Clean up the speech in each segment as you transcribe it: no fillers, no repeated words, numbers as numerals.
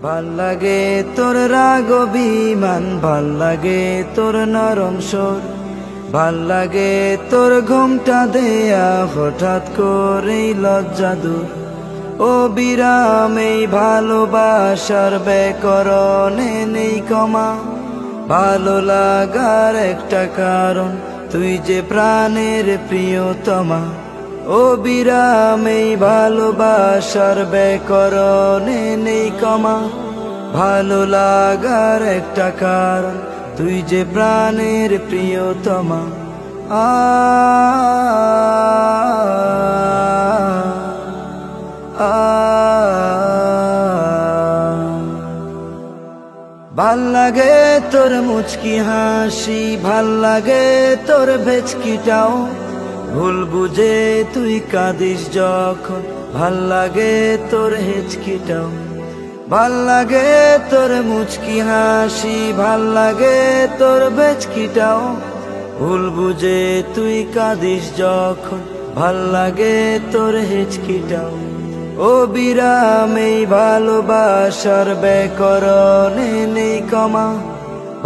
ভাল লাগে তোর রাগ অভিমান, ভাল লাগে তোর নরম স্বর, ভাল লাগে তোর ঘুমটা দেয়া হঠাৎ করেই লজ্জা দূর। ও বিরাম এই ভালোবাসার ব্যাকরণে নেই কমা, ভালো লাগার একটা কারণ তুই যে প্রাণের প্রিয়তমা। ও বিরাম এই ভালোবাসার ব্যাকরণে নেই কমা, ভালো লাগার একটা কারণ তুই যে প্রাণের প্রিয়তমা। ভাল লাগে তোর মুচকি হাসি, ভাল লাগে তোর ভেচকিটাও, ভুল বুঝে তুই কাঁদিস যখন, ভাল লাগে তোর হেচকিটাও। ভাল লাগে তোর মুচকি হাসি, ভাল লাগে তোর ভেচকিটাও, ভুল বুঝে তুই কাঁদিস যখন, ভাল লাগে তোর হেচকিটাও। ও বিরাম এই ভালোবাসার ব্যাকরণে নেই কমা,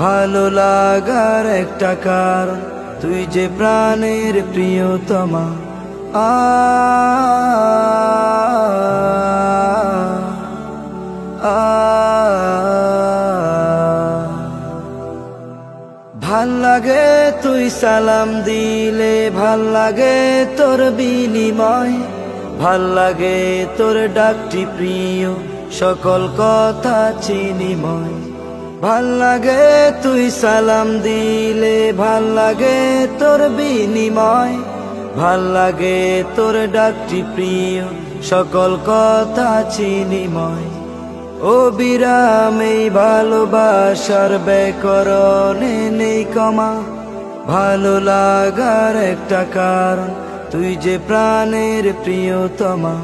ভালো লাগার একটা কারণ তুই যে প্রাণের প্রিয়তমা। ভাল লাগে তুই সালাম দিলে, ভাল লাগে তোর বিনিময়, ভাল লাগে তোর ডাকটি প্রিয়, সকল কথা চিনিময়। ভাল লাগে তুই সালাম দিলে, ভাল লাগে তোর বিনিময়, ভাল লাগে তোর ডাকটি প্রিয়, সকল কথা চিনিময়। ও বিরাম এই ভালোবাসার ব্যাকরণে নেই কমা, ভালো লাগার একটা কারণ তুই যে প্রাণের প্রিয়তমা।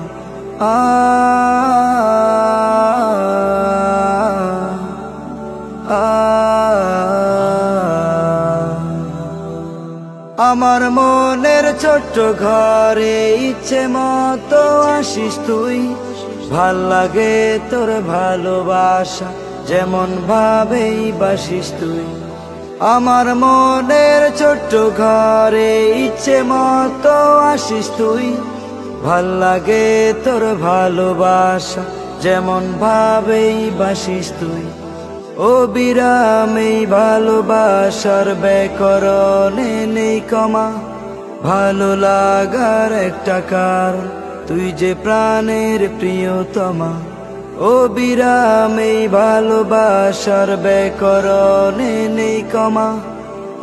আমার মনের ছোট্ট ঘরে ইচ্ছে মতো আসিস তুই, ভাল লাগে তোর ভালোবাসা যেমন ভাবেই বাসিস তুই। আমার মনের ছোট্ট ঘরে ইচ্ছে মতো আসিস তুই, ভাল লাগে তোর ভালোবাসা যেমন ভাবেই বাসিস তুই। ও বিরাম এই ভালোবাসার ব্যাকরণে নেই কমা, ভালো লাগার একটা কারণ তুই যে প্রাণের প্রিয়তমা। ও বিরাম এই ভালোবাসার ব্যাকরণে নেই কমা,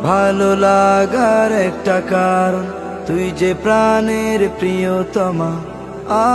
ভালো লাগার একটা কারণ তুই যে প্রাণের প্রিয়তমা। আ